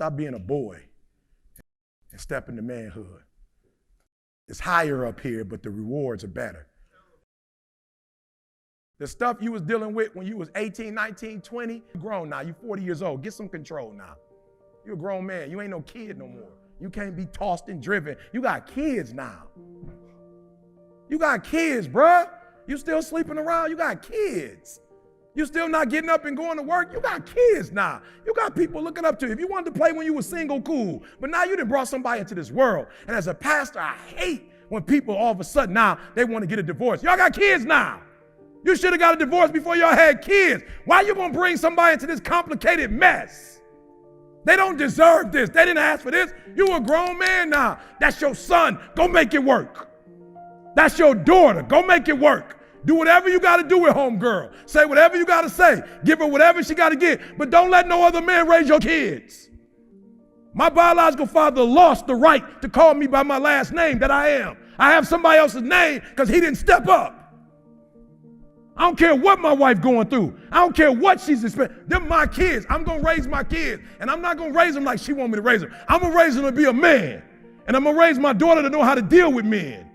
Stop being a boy and step into manhood. It's higher up here, but the rewards are better. The stuff you was dealing with when you was 18, 19, 20, you're grown now. You're 40 years old. Get some control now. You're a grown man. You ain't no kid no more. You can't be tossed and driven. You got kids now. You got kids, bruh. You still sleeping around. You got kids. You still not getting up and going to work. You got kids now. You got people looking up to you. If you wanted to play when you were single, cool. But now you done brought somebody into this world. And as a pastor, I hate when people all of a sudden now they want to get a divorce. Y'all got kids now. You should have got a divorce before y'all had kids. Why you gonna bring somebody into this complicated mess? They don't deserve this. They didn't ask for this. You a grown man now. That's your son. Go make it work. That's your daughter. Go make it work. Do whatever you got to do with homegirl. Say whatever you got to say. Give her whatever she got to get. But don't let no other man raise your kids. My biological father lost the right to call me by my last name that I am. I have somebody else's name because he didn't step up. I don't care what my wife going through. I don't care what she's expecting. They're my kids. I'm going to raise my kids. And I'm not going to raise them like she want me to raise them. I'm going to raise them to be a man. And I'm going to raise my daughter to know how to deal with men.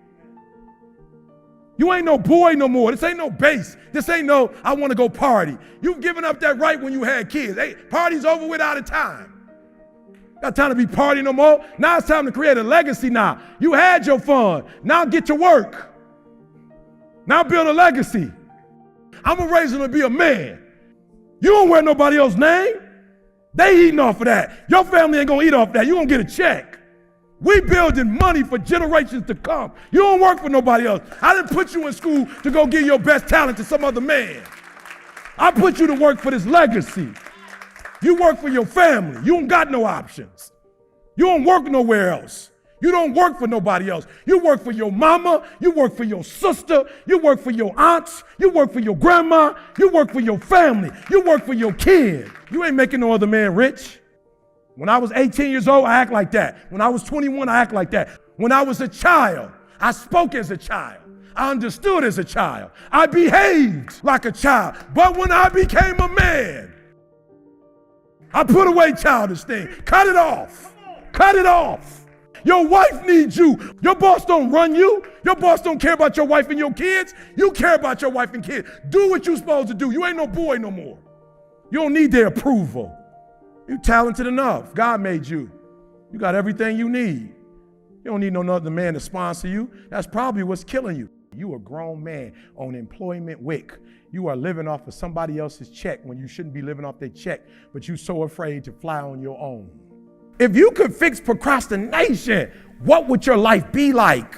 You ain't no boy no more. This ain't no base. This ain't no, I want to go party. You've given up that right when you had kids. Hey, party's over with out of time. Got time to be partying no more. Now it's time to create a legacy now. You had your fun. Now get to work. Now build a legacy. I'm going to raise him to be a man. You don't wear nobody else's name. They eating off of that. Your family ain't going to eat off that. You're going to get a check. We building money for generations to come. You don't work for nobody else. I didn't put you in school to go give your best talent to some other man. I put you to work for this legacy. You work for your family. You don't got no options. You don't work nowhere else. You don't work for nobody else. You work for your mama. You work for your sister. You work for your aunts. You work for your grandma. You work for your family. You work for your kid. You ain't making no other man rich. When I was 18 years old, I act like that. When I was 21, I act like that. When I was a child, I spoke as a child. I understood as a child. I behaved like a child. But when I became a man, I put away childish things. Cut it off. Cut it off. Your wife needs you. Your boss don't run you. Your boss don't care about your wife and your kids. You care about your wife and kids. Do what you're supposed to do. You ain't no boy no more. You don't need their approval. You're talented enough. God made you. You got everything you need. You don't need no other man to sponsor you. That's probably what's killing you. You a grown man on employment wick. You are living off of somebody else's check when you shouldn't be living off their check, but you're so afraid to fly on your own. If you could fix procrastination, what would your life be like?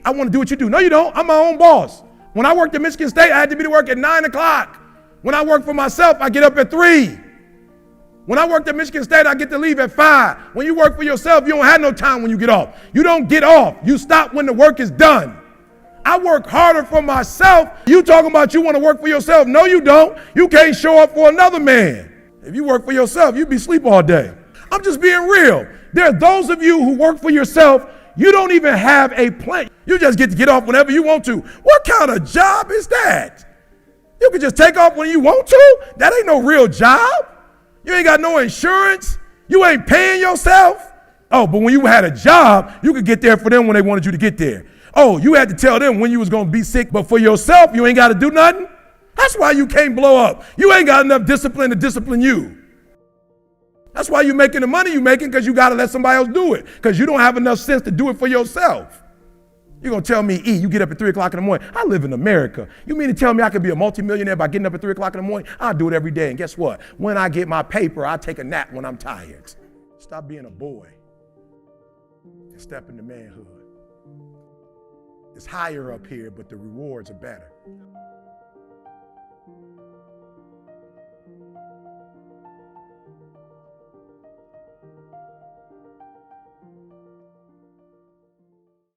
I want to do what you do. No, you don't. I'm my own boss. When I worked at Michigan State, I had to be to work at 9 o'clock. When I work for myself, I get up at 3. When I worked at Michigan State, I get to leave at 5. When you work for yourself, you don't have no time when you get off. You don't get off. You stop when the work is done. I work harder for myself. You talking about you want to work for yourself. No, you don't. You can't show up for another man. If you work for yourself, you'd be asleep all day. I'm just being real. There are those of you who work for yourself, you don't even have a plan. You just get to get off whenever you want to. What kind of job is that? You can just take off when you want to? That ain't no real job. You ain't got no insurance. You ain't paying yourself. Oh, but when you had a job, you could get there for them when they wanted you to get there. Oh, you had to tell them when you was going to be sick, but for yourself, you ain't got to do nothing. That's why you can't blow up. You ain't got enough discipline to discipline you. That's why you're making the money you're making, because you got to let somebody else do it, because you don't have enough sense to do it for yourself. You're going to tell me, E, you get up at 3 o'clock in the morning. I live in America. You mean to tell me I could be a multimillionaire by getting up at 3 o'clock in the morning? I'll do it every day. And guess what? When I get my paper, I take a nap when I'm tired. Stop being a boy and step into manhood. It's higher up here, but the rewards are better.